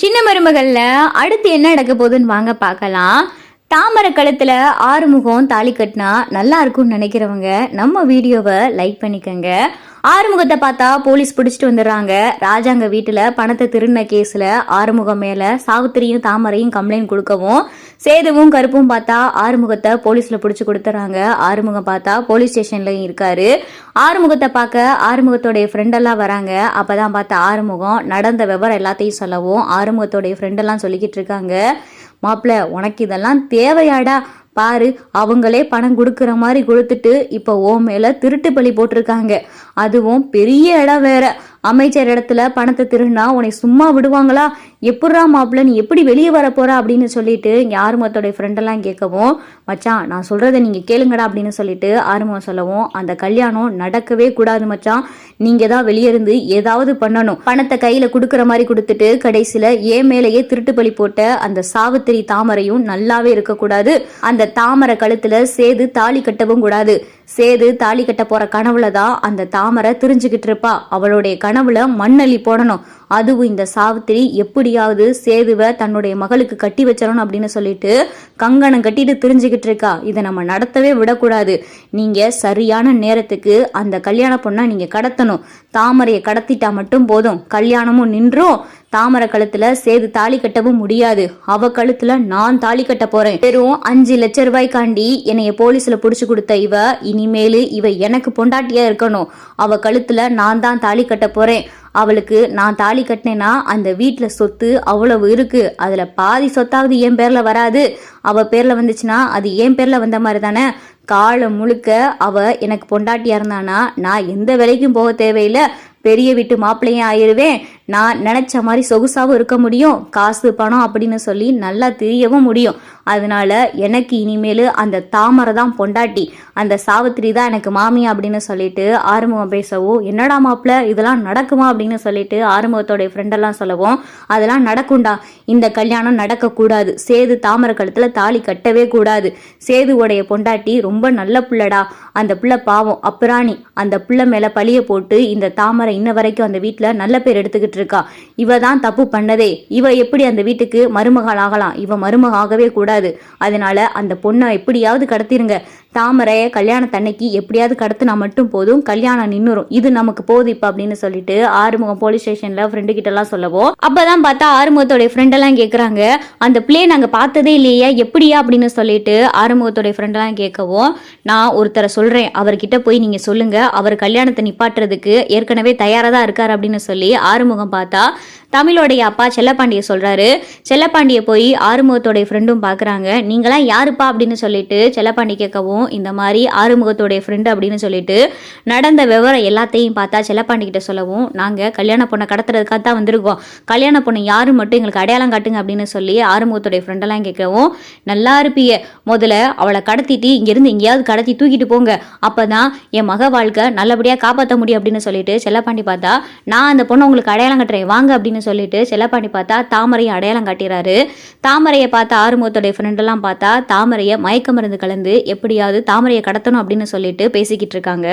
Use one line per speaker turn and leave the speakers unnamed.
சின்ன மருமகள்ல அடுத்து என்ன நடக்க போகுதுன்னு வாங்க பார்க்கலாம். தாமரை கழுத்துல ஆறுமுகம் தாலி கட்டினா நல்லா இருக்கும்னு நினைக்கிறவங்க நம்ம வீடியோவை லைக் பண்ணிக்கோங்க. ஆறுமுகத்தை பார்த்தா போலீஸ் பிடிச்சிட்டு வந்துடுறாங்க. ராஜாங்க வீட்டுல பணத்தை திருடின கேஸ்ல ஆறுமுகம் மேல சாவித்திரியும் தாமரையும் கம்ப்ளைண்ட் கொடுக்கவும் சேதுவும் கருப்பும் பார்த்தா ஆறுமுகத்தை போலீஸ்ல பிடிச்சு கொடுத்துறாங்க. ஆறுமுகம் பார்த்தா போலீஸ் ஸ்டேஷன்லயும் இருக்காரு. ஆறுமுகத்தை பார்க்க ஆறுமுகத்தோடைய ஃப்ரெண்டெல்லாம் வராங்க. அப்பதான் பார்த்தா ஆறுமுகம் நடந்த விவரம் எல்லாத்தையும் சொல்லவும் ஆறுமுகத்தோடைய ஃப்ரெண்டெல்லாம் சொல்லிக்கிட்டு இருக்காங்க, மாப்பிள்ள உனக்கு இதெல்லாம் தேவையாடா, பாரு அவங்களே பணம் கொடுக்குற மாதிரி கொடுத்துட்டு இப்போ ஓ மேல திருட்டு பழி போட்டிருக்காங்க, அதுவும் பெரிய இடம் வேற, அமைச்சர் இடத்துல பணத்தை திருடினா உன்னை சும்மா விடுவாங்களா, எப்படா மாப்பிள்ள நீ எப்படி வெளியே வர போற அப்படின்னு சொல்லிட்டு இங்க ஆறுமுகத்தோடைய ஃப்ரெண்டெல்லாம் கேட்கவும், மச்சான் நான் சொல்றதை நீங்க கேளுங்கடா அப்படின்னு சொல்லிட்டு ஆறுமுகம் சொல்லவும், அந்த கல்யாணம் நடக்கவே கூடாது மச்சான், நீங்க தான் வெளியே இருந்து ஏதாவது பண்ணணும், பணத்தை கையில கொடுக்குற மாதிரி கொடுத்துட்டு கடைசியில ஏன் மேலேயே திருட்டு பழி போட்ட அந்த சாவித்திரி தாமரையும் நல்லாவே இருக்கக்கூடாது, அந்த தாமரை கழுத்துல சேது தாலி கட்டவும் கூடாது, சேது தாலி கட்ட போற கனவுல தான் அந்த தாமரை தெரிஞ்சுக்கிட்டு இருப்பா, அவளுடைய கனவுல மண்ணள்ளி போடணும், அதுவும் இந்த சாவித்திரி எப்படியாவது சேதுவை தன்னுடைய மகளுக்கு கட்டி வச்சிடணும் அப்படின்னு சொல்லிட்டு கங்கணம் கட்டிட்டு தெரிஞ்சுக்கிட்டு இருக்கா, இதை நம்ம நடத்தவே விடக்கூடாது, நீங்க சரியான நேரத்துக்கு அந்த கல்யாண பொண்ணை நீங்க கடத்தணும், தாமரையை கடத்திட்டா மட்டும் போதும், கல்யாணமும் நின்றும், தாமரை கழுத்துல சேது தாலி கட்டவும் முடியாது, அவ கழுத்துல நான் தாலி கட்ட போறேன், வெறும் 5 லட்சம் ரூபாய்க்காண்டி என்னைய போலீஸ்ல புடிச்சு கொடுத்த இவ இனிமேலு இவ எனக்கு பொண்டாட்டியா இருக்கணும், அவ கழுத்துல நான் தான் தாலி கட்ட போறேன், அவளுக்கு நான் தாலி கட்டினேன்னா அந்த வீட்டுல சொத்து அவ்வளவு இருக்கு, அதுல பாதி சொத்தாவது என் பேர்ல வராது, அவ பேர்ல வந்துச்சுன்னா அது என் பேர்ல வந்த மாதிரி தானே, காலம் முழுக்க அவ எனக்கு பொண்டாட்டியா இருந்தானா நான் எந்த வேலைக்கும் போக தேவையில்லை, பெரிய வீட்டு மாப்பிள்ளையும் ஆயிருவேன், நான் நினைச்ச மாதிரி சொகுசாவும் இருக்க முடியும், காசு பணம் அப்படின்னு சொல்லி நல்லா தெரியவும் முடியும், அதனால எனக்கு இனிமேல் அந்த தாமரை தான் பொண்டாட்டி, அந்த சாவித்திரி தான் எனக்கு மாமி அப்படின்னு சொல்லிட்டு ஆறுமுகம் பேசவும், என்னடா மாப்பிள்ள இதெல்லாம் நடக்குமா அப்படின்னு சொல்லிட்டு ஆறுமுகத்தோடைய ஃப்ரெண்டெல்லாம் சொல்லவும், அதெல்லாம் நடக்கும்டா, இந்த கல்யாணம் நடக்கக்கூடாது, சேது தாமரை கழுத்துல தாலி கட்டவே கூடாது, சேதுவோடைய பொண்டாட்டி ரொம்ப நல்ல பிள்ளைடா, அந்த பிள்ளை பாவம் அப்புறாணி, அந்த பிள்ளை மேல பழிய போட்டு இந்த தாமரை இன்ன வரைக்கும் அந்த வீட்டுல நல்ல பேர் எடுத்துக்கிட்டு இருக்கா, இவ தான் தப்பு பண்ணதே, இவ எப்படி அந்த வீட்டுக்கு மருமகள் ஆகலாம், இவ மருமக ஆகவே கூடாது, அதனால அந்த பொண்ணை எப்படியாவது கடத்திருங்க, தாமரைய கல்யாணத்தன்னைக்கு எப்படியாவது கடத்தினா மட்டும் போதும், கல்யாணம் நின்னுரும், இது நமக்கு போகுது இப்ப அப்படின்னு சொல்லிட்டு ஆறுமுகம் போலீஸ் ஸ்டேஷன்ல ஃப்ரெண்டு கிட்ட எல்லாம் சொல்லவும், அப்பதான் பார்த்தா ஆறுமுகத்தோட ஃப்ரெண்ட் எல்லாம் கேக்குறாங்க, அந்த பிள்ளைய நாங்க பார்த்ததே இல்லையா எப்படியா அப்படின்னு சொல்லிட்டு ஆறுமுகத்தோட ஃப்ரெண்ட் எல்லாம் கேட்கவும், நான் ஒருத்தரை சொல்றேன் அவர்கிட்ட போய் நீங்க சொல்லுங்க, அவர் கல்யாணத்தை நிப்பாட்டுறதுக்கு ஏற்கனவே தயாரா தான் இருக்காரு அப்படின்னு சொல்லி ஆறுமுகம் பார்த்தா தமிழோடைய அப்பா செல்லப்பாண்டிய சொல்றாரு. செல்லப்பாண்டிய போய் ஆறுமுகத்தோடைய ஃப்ரெண்டும் பாக்குறாங்க. நீங்களாம் யாருப்பா அப்படின்னு சொல்லிட்டு செல்லப்பாண்டி கேட்கவும், இந்த மாதிரி ஆறுமுகத்தோடைய ஃப்ரெண்டு அப்படின்னு சொல்லிட்டு நடந்த விவரம் எல்லாத்தையும் பார்த்தா செல்லப்பாண்டி கிட்ட சொல்லவும், நாங்க கல்யாண பொண்ணை கடத்துறதுக்காக தான் வந்திருக்கோம், கல்யாண பொண்ணு யாரு மட்டும் எங்களுக்கு அடையாளம் காட்டுங்க அப்படின்னு சொல்லி ஆறுமுகத்தோடைய ஃப்ரெண்டெல்லாம் கேட்கவும், நல்லா இருப்பிய, முதல்ல அவளை கடத்திட்டு இங்கிருந்து எங்கேயாவது கடத்தி தூக்கிட்டு போங்க, அப்பதான் என் மக வாழ்க்கை நல்லபடியா காப்பாற்ற முடியும் அப்படின்னு சொல்லிட்டு செல்லப்பாண்டி பார்த்தா, நான் அந்த பொண்ணை உங்களுக்கு அடையாளம் கட்டுறேன் வாங்க அப்படின்னு சொல்லிட்டு செல்லப்பாண்டி பார்த்தா தாமரையை அடையாளம் காட்டுறாரு. தாமரையை பார்த்தா ஆறுமுகத்தோடைய ஃப்ரெண்டெல்லாம் பார்த்தா தாமரையை மயக்க மருந்து கலந்து எப்படியாவது தாமரையை கடத்தணும் அப்படின்னு சொல்லிட்டு பேசிக்கிட்டு இருக்காங்க.